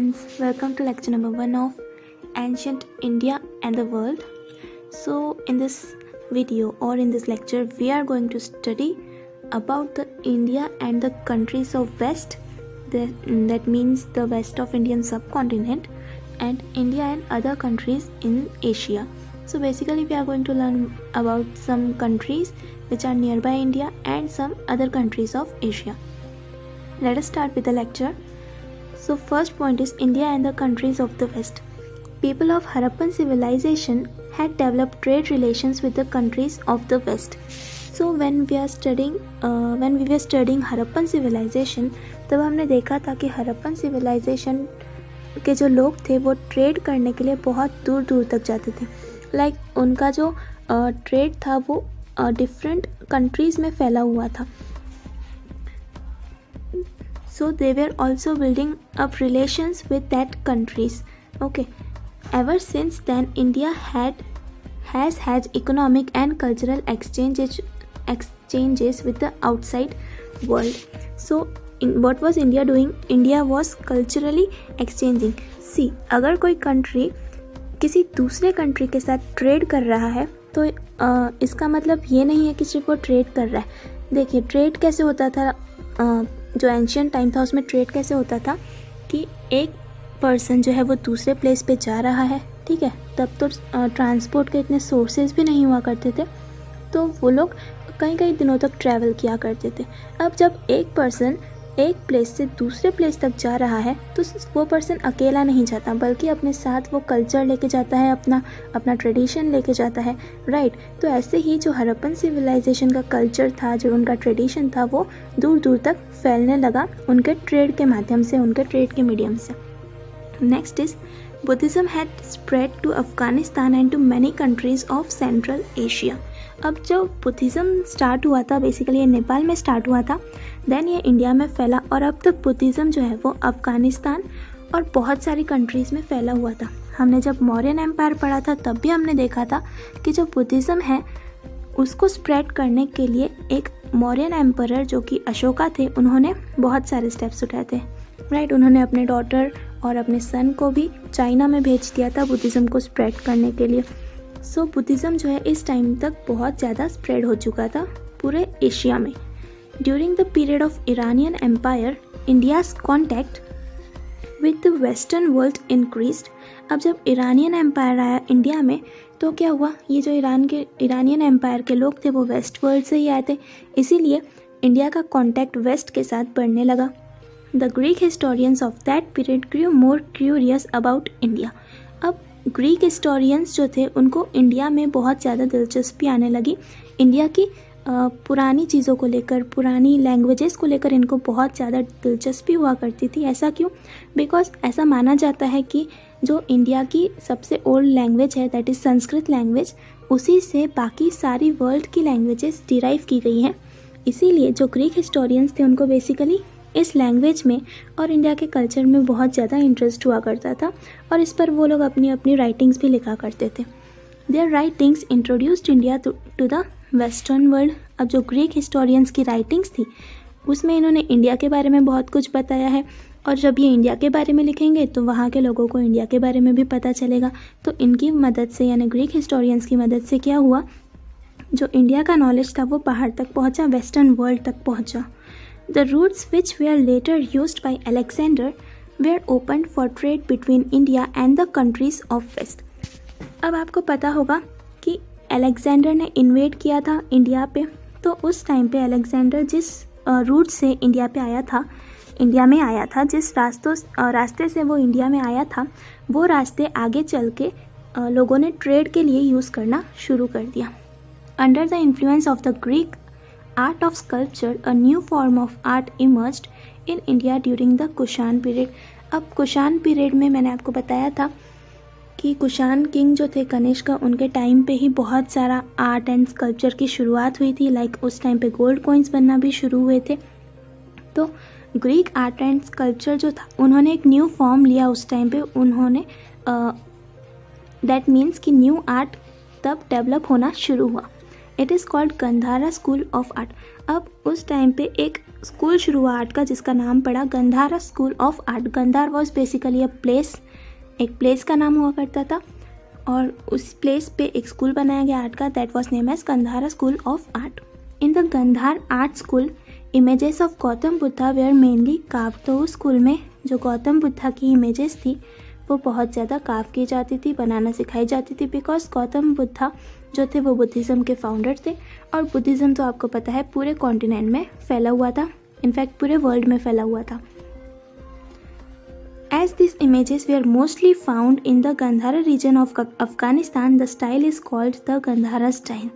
students, welcome to lecture number 1 of Ancient India and the World. So in this video or in this lecture we are going to study about the India and the countries of West, that means the west of Indian subcontinent, and India and other countries in Asia. So basically we are going to learn about some countries which are nearby India and some other countries of Asia. Let us start with the lecture. So first point is India and the countries of the West. People of Harappan civilization had developed trade relations with the countries of the West. So when we were studying Harappan civilization, तब हमने देखा था कि Harappan civilisation के जो लोग थे वो ट्रेड करने के लिए बहुत दूर दूर तक जाते थे. लाइक उनका जो ट्रेड था वो डिफरेंट कंट्रीज़ में फैला हुआ था. So they were also building up relations with that countries. Okay. Ever since then, India has had economic and cultural exchanges with the outside world. So what was India doing? India was culturally exchanging. See, अगर कोई country किसी दूसरे country के साथ trade कर रहा है तो इसका मतलब ये नहीं है कि सिर्फ वो ट्रेड कर रहा है. देखिए ट्रेड कैसे होता था, जो एंशियंट टाइम था उसमें ट्रेड कैसे होता था कि एक पर्सन जो है वो दूसरे प्लेस पे जा रहा है, ठीक है. तब तो ट्रांसपोर्ट के इतने सोर्सेज भी नहीं हुआ करते थे, तो वो लोग कई कई दिनों तक ट्रैवल किया करते थे. अब जब एक पर्सन एक प्लेस से दूसरे प्लेस तक जा रहा है तो वो पर्सन अकेला नहीं जाता, बल्कि अपने साथ वो कल्चर लेके जाता है, अपना ट्रेडिशन लेके जाता है, राइट. तो ऐसे ही जो हरप्पन सिविलाइजेशन का कल्चर था, जो उनका ट्रेडिशन था, वो दूर दूर तक फैलने लगा उनके ट्रेड के माध्यम से, उनके ट्रेड के मीडियम से. Next is Buddhism had spread to Afghanistan and to many countries of central Asia. अब जो बुद्धिज़्म स्टार्ट हुआ था, बेसिकली ये नेपाल में स्टार्ट हुआ था, देन ये इंडिया में फैला और अब तक बुद्धिज़्म जो है वो अफ़गानिस्तान और बहुत सारी कंट्रीज़ में फैला हुआ था. हमने जब मौर्यन एम्पायर पढ़ा था तब भी हमने देखा था कि जो बुद्धिज़्म है उसको स्प्रेड करने के लिए एक मौर्यन एम्पायर जो कि अशोका थे, उन्होंने बहुत सारे स्टेप्स उठाए थे, राइट. उन्होंने अपने डॉटर और अपने सन को भी चाइना में भेज दिया था बुद्धिज़्म को स्प्रेड करने के लिए. सो बुद्धिज़्म जो है इस टाइम तक बहुत ज़्यादा स्प्रेड हो चुका था पूरे एशिया में. During the period of Iranian empire, India's contact with the western world increased. अब जब ईरानियन एम्पायर आया इंडिया में तो क्या हुआ, ये जो ईरानियन एम्पायर के लोग थे वो वेस्ट वर्ल्ड से ही आए थे, इसीलिए इंडिया का कॉन्टैक्ट वेस्ट के साथ बढ़ने लगा. The Greek historians of that period grew more curious about India. अब ग्रीक हिस्टोरियंस जो थे उनको इंडिया में बहुत ज़्यादा दिलचस्पी आने लगी. इंडिया की पुरानी चीज़ों को लेकर, पुरानी लैंग्वेजेस को लेकर इनको बहुत ज़्यादा दिलचस्पी हुआ करती थी. ऐसा क्यों? बिकॉज ऐसा माना जाता है कि जो इंडिया की सबसे ओल्ड लैंग्वेज है, दैट इज़ संस्कृत लैंग्वेज, उसी से बाकी सारी वर्ल्ड की लैंग्वेजेस डिराइव की गई हैं. इसीलिए जो ग्रीक हिस्टोरियंस थे उनको बेसिकली इस लैंग्वेज में और इंडिया के कल्चर में बहुत ज़्यादा इंटरेस्ट हुआ करता था और इस पर वो लोग अपनी अपनी राइटिंग्स भी लिखा करते थे. Their writings introduced India to the western world. अब जो ग्रीक हिस्टोरियंस की राइटिंग्स थी उसमें इन्होंने इंडिया के बारे में बहुत कुछ बताया है, और जब ये इंडिया के बारे में लिखेंगे तो वहाँ के लोगों को इंडिया के बारे में भी पता चलेगा. तो इनकी मदद से, यानी ग्रीक हिस्टोरियंस की मदद से क्या हुआ, जो इंडिया का नॉलेज था वो बाहर तक पहुँचा, वेस्टर्न वर्ल्ड तक पहुँचा. The routes which were later used by Alexander were opened for trade between India and the countries of West. अब आपको पता होगा कि अलेक्जेंडर ने इन्वेड किया था इंडिया पे, तो उस टाइम पे अलेक्जेंडर जिस रूट से इंडिया में आया था, जिस रास्ते से वो इंडिया में आया था, वो रास्ते आगे चल के लोगों ने ट्रेड के लिए यूज़ करना शुरू कर दिया. Under the influence of the Greek art of sculpture, a new form of art emerged in India during the Kushan period. अब कुषाण पीरियड में मैंने आपको बताया था कि कुषाण किंग जो थे कनिष्क, उनके टाइम पे ही बहुत सारा आर्ट एंड स्कल्पचर की शुरुआत हुई थी. लाइक उस टाइम पे गोल्ड कॉइन्स बनना भी शुरू हुए थे. तो ग्रीक आर्ट एंड स्कल्पचर जो था उन्होंने एक न्यू फॉर्म लिया उस टाइम पे. उन्होंने दैट मीन्स कि न्यू आर्ट तब डेवलप होना शुरू हुआ. It is called Gandhara school of art. अब उस टाइम पे एक स्कूल शुरू हुआ आर्ट का जिसका नाम पड़ा Gandhara school of art. Gandhar was basically a place, एक प्लेस का नाम हुआ करता था और उस प्लेस पे एक स्कूल बनाया गया आर्ट का, that was name as Gandhara school of art. In the Gandhar art school images of Gautam Buddha were mainly carve. तो उस स्कूल में जो गौतम बुद्धा की इमेजेस थी वो बहुत ज़्यादा कार्व की जाती थी, बनाना सिखाई जाती थी, बिकॉज गौतम बुद्धा जो थे वो बुद्धिज़्म के फाउंडर थे और बुद्धिज़्म तो आपको पता है पूरे कॉन्टिनेंट में फैला हुआ था, इनफैक्ट पूरे वर्ल्ड में फैला हुआ था। As these images were mostly found in the Gandhara region of Afghanistan, the style is called the Gandhara style।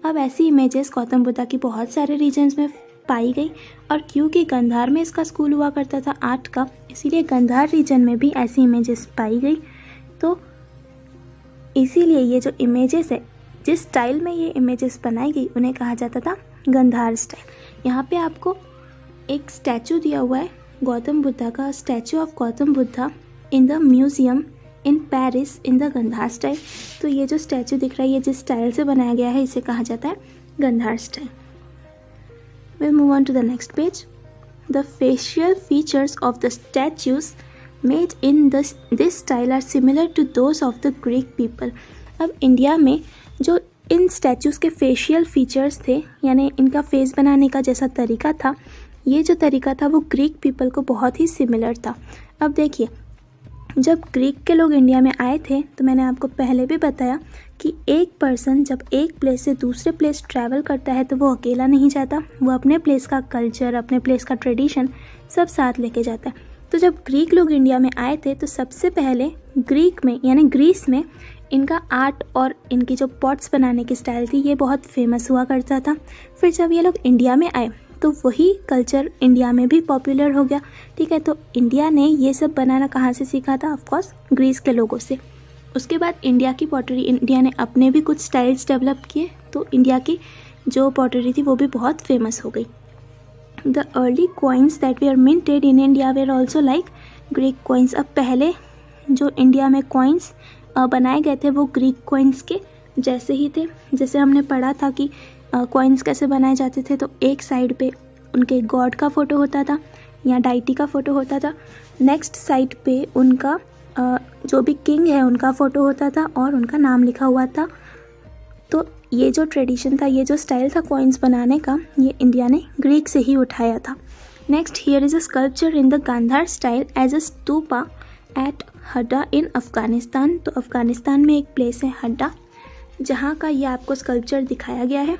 अब ऐसी इमेजेस गौतम बुद्धा की बहुत सारे रीजन्स में पाई गई और क्योंकि गंधार में इसका स्कूल हुआ करता था आर्ट का, इसीलिए गंधार रीजन में भी ऐसी इमेजेस पाई गई। तो इसीलिए ये जो इमेजेस है, जिस स्टाइल में ये इमेजेस बनाई गई उन्हें कहा जाता था गंधार स्टाइल। यहाँ पे आपको एक स्टैचू दिया हुआ है गौतम बुद्धा का, statue of Gautam Buddha in the museum in Paris in the Gandhar style. तो ये जो स्टैचू दिख रहा है ये जिस स्टाइल से बनाया गया है इसे कहा जाता है Gandhar style. We'll move on to the next page. The facial features of the statues made in this style are similar to those of the Greek people। अब इंडिया में जो इन स्टैचूज के फेशियल फीचर्स थे, यानी इनका फेस बनाने का जैसा तरीका था, ये जो तरीका था वो ग्रीक पीपल को बहुत ही सिमिलर था। अब देखिए, जब ग्रीक के लोग इंडिया में आए थे तो मैंने आपको पहले भी बताया कि एक पर्सन जब एक प्लेस से दूसरे प्लेस ट्रैवल करता है तो वो अकेला नहीं जाता, वो अपने प्लेस का कल्चर, अपने प्लेस का ट्रेडिशन सब साथ लेके जाता है। तो जब ग्रीक लोग इंडिया में आए थे तो सबसे पहले ग्रीक में यानी ग्रीस में इनका आर्ट और इनकी जो पॉट्स बनाने की स्टाइल थी ये बहुत फेमस हुआ करता था। फिर जब ये लोग इंडिया में आए तो वही कल्चर इंडिया में भी पॉपुलर हो गया। ठीक है, तो इंडिया ने ये सब बनाना कहाँ से सीखा था? ऑफकोर्स ग्रीस के लोगों से। उसके बाद इंडिया की पॉटरी, इंडिया ने अपने भी कुछ स्टाइल्स डेवलप किए तो इंडिया की जो पॉटरी थी वो भी बहुत फेमस हो गई। The early coins that we are minted in India were also like Greek coins. अब पहले जो इंडिया में कॉइन्स बनाए गए थे वो ग्रीक कॉइन्स के जैसे ही थे। जैसे हमने पढ़ा था कि कॉइन्स कैसे बनाए जाते थे, तो एक साइड पे उनके गॉड का फ़ोटो होता था या डाइटी का फ़ोटो होता था, नेक्स्ट साइड पे उनका जो भी किंग है उनका फ़ोटो होता था और उनका नाम लिखा हुआ था। तो ये जो ट्रेडिशन था, ये जो स्टाइल था कॉइन्स बनाने का, ये इंडिया ने ग्रीक से ही उठाया था। Next, here is a sculpture in the Gandhara style as a stupa at Hadda in Afghanistan. तो अफ़गानिस्तान में एक प्लेस है हड्डा, जहाँ का ये आपको स्कल्पचर दिखाया गया है।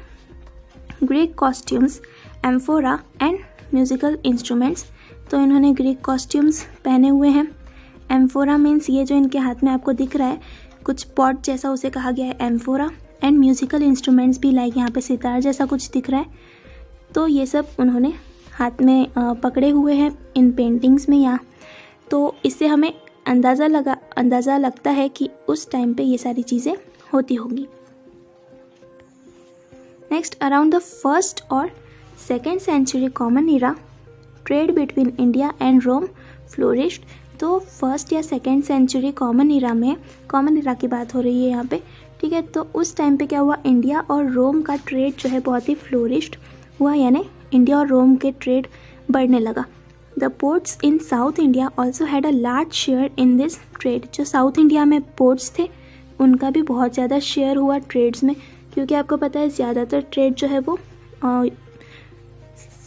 Greek costumes, amphora and musical instruments. तो इन्होंने ग्रीक कॉस्ट्यूम्स पहने हुए हैं। एम्फोरा मीन्स ये जो इनके हाथ में आपको दिख रहा है कुछ पॉट जैसा, उसे कहा गया है एम्फोरा। एंड म्यूज़िकल इंस्ट्रूमेंट्स भी लाइक यहाँ पे सितार जैसा कुछ दिख रहा है। तो ये सब उन्होंने हाथ में पकड़े हुए हैं इन पेंटिंग्स में यहाँ। तो इससे हमें अंदाज़ा लगता है कि उस टाइम पे ये सारी चीज़ें होती होंगी। नेक्स्ट, अराउंड द फर्स्ट और second century common era trade between India and Rome flourished. तो फर्स्ट या सेकेंड सेंचुरी कॉमन इरा में, कॉमन इरा की बात हो रही है यहाँ पे, ठीक है। तो उस टाइम पे क्या हुआ, इंडिया और रोम का ट्रेड जो है बहुत ही फ्लोरिश्ड हुआ, यानी इंडिया और रोम के ट्रेड बढ़ने लगा। The ports in south India also had a large share in this trade. जो साउथ इंडिया में पोर्ट्स थे उनका भी बहुत ज़्यादा शेयर हुआ ट्रेड्स में, क्योंकि आपको पता है ज़्यादातर ट्रेड जो है वो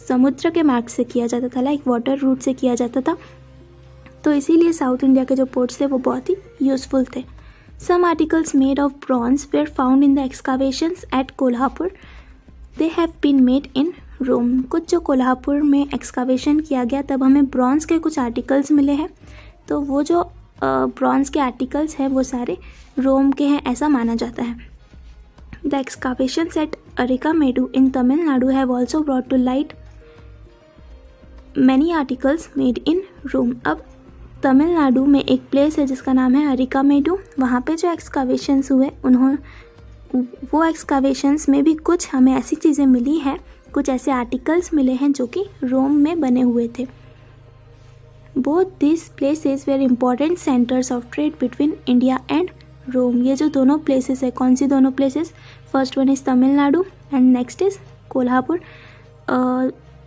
समुद्र के मार्ग से किया जाता था, लाइक वाटर रूट से किया जाता था। तो इसीलिए साउथ इंडिया के जो पोर्ट्स थे वो बहुत ही यूज़फुल थे। Some articles made of bronze were found in the excavations at Kolhapur, they have been made in Rome. कुछ जो कोल्हापुर में एक्सकावेशन किया गया तब हमें ब्रॉन्ज के कुछ आर्टिकल्स मिले हैं, तो वो जो ब्रॉन्ज के आर्टिकल्स हैं वो सारे रोम के हैं ऐसा माना जाता है। The excavations at Arikamedu in Tamil Nadu have also brought to light many articles made in Rome. अब तमिलनाडु में एक प्लेस है जिसका नाम है अरिकामेडू, वहाँ पे जो एक्सकावेशंस हुए वो एक्सकावेशंस में भी कुछ हमें ऐसी चीज़ें मिली हैं, कुछ ऐसे आर्टिकल्स मिले हैं जो कि रोम में बने हुए थे। Both this places were important centres of trade between India and Rome. ये जो दोनों प्लेसेस है, कौन सी दोनों places? First one is Tamil Nadu and next is Kolhapur.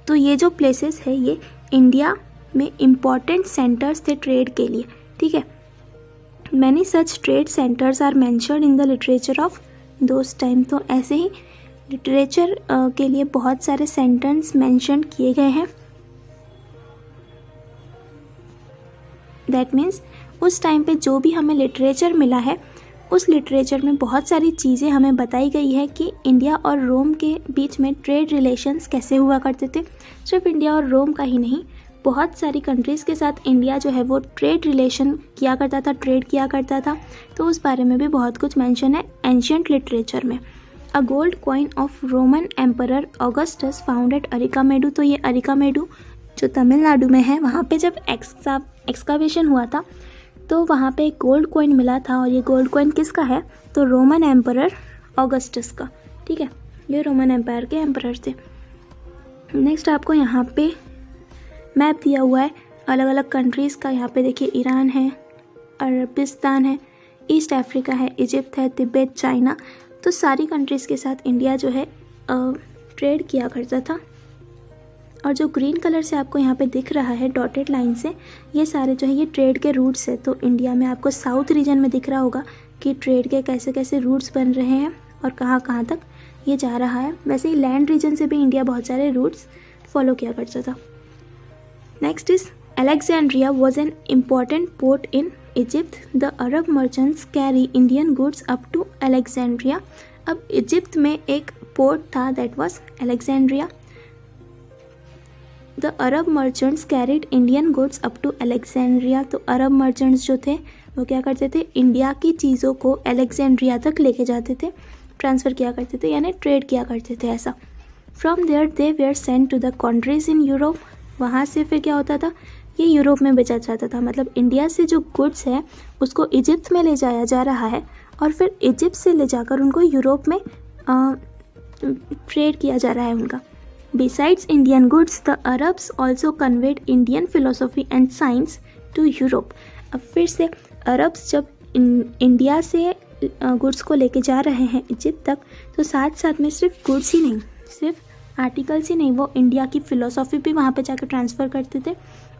तो ये जो प्लेसेस है ये इंडिया में इम्पॉर्टेंट सेंटर्स थे ट्रेड के लिए, ठीक है। Many such trade centres are mentioned in the literature of those time. तो ऐसे ही लिटरेचर के लिए बहुत सारे सेंटेंस मेंशन किए गए हैं। दैट मीन्स उस टाइम पे जो भी हमें लिटरेचर मिला है उस लिटरेचर में बहुत सारी चीज़ें हमें बताई गई है कि इंडिया और रोम के बीच में ट्रेड रिलेशंस कैसे हुआ करते थे। सिर्फ इंडिया और रोम का ही नहीं, बहुत सारी कंट्रीज़ के साथ इंडिया जो है वो ट्रेड रिलेशन किया करता था, ट्रेड किया करता था। तो उस बारे में भी बहुत कुछ मेंशन है एंशियंट लिटरेचर में। A gold coin of Roman emperor Augustus found at Arikamedu. तो ये अरिकामेडू जो तमिलनाडु में है, वहाँ पे जब एक्सकावेशन हुआ था तो वहाँ पे एक गोल्ड कॉइन मिला था। और ये गोल्ड कॉइन किसका है? तो रोमन एम्परर ऑगस्टस का, ठीक है। ये रोमन एम्पायर के एम्परर थे। नेक्स्ट आपको यहाँ पे मैप दिया हुआ है अलग अलग कंट्रीज़ का। यहाँ पे देखिए ईरान है, अरबिस्तान है, ईस्ट अफ्रीका है, इजिप्ट है, तिब्बत, चाइना। तो सारी कंट्रीज़ के साथ इंडिया जो है ट्रेड किया करता था। और जो ग्रीन कलर से आपको यहाँ पे दिख रहा है डॉटेड लाइन से, ये सारे जो है ये ट्रेड के रूट्स है। तो इंडिया में आपको साउथ रीजन में दिख रहा होगा कि ट्रेड के कैसे कैसे रूट्स बन रहे हैं और कहाँ कहाँ तक ये जा रहा है। वैसे ही लैंड रीजन से भी इंडिया बहुत सारे रूट्स फॉलो किया करता था। Next is Alexandria was an important port in Egypt. The Arab merchants carry Indian goods up to Alexandria. अब इजिप्ट में एक पोर्ट था that was Alexandria. The Arab merchants carried Indian goods up to Alexandria. तो Arab merchants जो थे वो क्या करते थे? इंडिया की चीज़ों को अलेक्जेंड्रिया तक लेके जाते थे, ट्रांसफ़र किया करते थे, यानी ट्रेड किया करते थे ऐसा। From there they were sent to the countries in Europe. वहाँ से फिर क्या होता था? ये यूरोप में बेचा जाता था। मतलब इंडिया से जो गुड्स है उसको इजिप्ट में ले जाया जा रहा है और फिर इजिप्ट से ले जाकर उनको यूरोप में ट्रेड किया जा रहा है उनका। Besides Indian goods, the Arabs also conveyed Indian philosophy and science to Europe. अब फिर से अरब्स जब इंडिया से गुड्स को लेके जा रहे हैं इजिप्ट तक, तो साथ साथ में सिर्फ गुड्स ही नहीं, सिर्फ आर्टिकल्स ही नहीं, वो इंडिया की फ़िलोसॉफी भी वहाँ पे जाकर ट्रांसफ़र करते थे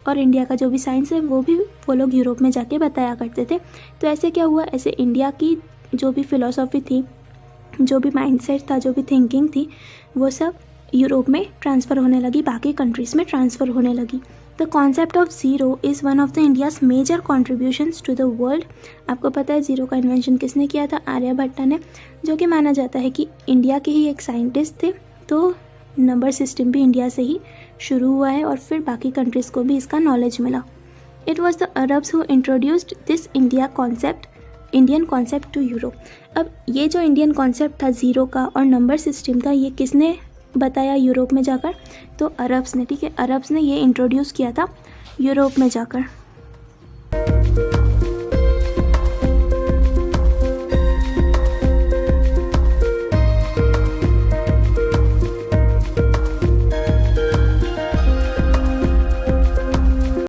और इंडिया का जो भी साइंस है वो भी वो लोग यूरोप में जाके बताया करते थे। तो ऐसे क्या हुआ, ऐसे इंडिया की जो भी फ़िलोसॉफी थी, जो भी माइंडसेट था, जो भी थिंकिंग थी, वो सब यूरोप में ट्रांसफ़र होने लगी, बाकी कंट्रीज़ में ट्रांसफ़र होने लगी। The concept of zero is one of the India's major contributions to the world. आपको पता है ज़ीरो का इन्वेंशन किसने किया था? आर्यभट्ट ने, जो कि माना जाता है कि इंडिया के ही एक साइंटिस्ट थे। तो नंबर सिस्टम भी इंडिया से ही शुरू हुआ है और फिर बाकी कंट्रीज़ को भी इसका नॉलेज मिला। It was the Arabs who introduced this Indian concept to Europe. अब ये जो इंडियन कॉन्सेप्ट था ज़ीरो का और नंबर सिस्टम का, ये किसने बताया यूरोप में जाकर? तो अरब्स ने, ठीक है। अरब्स ने ये इंट्रोड्यूस किया था यूरोप में जाकर।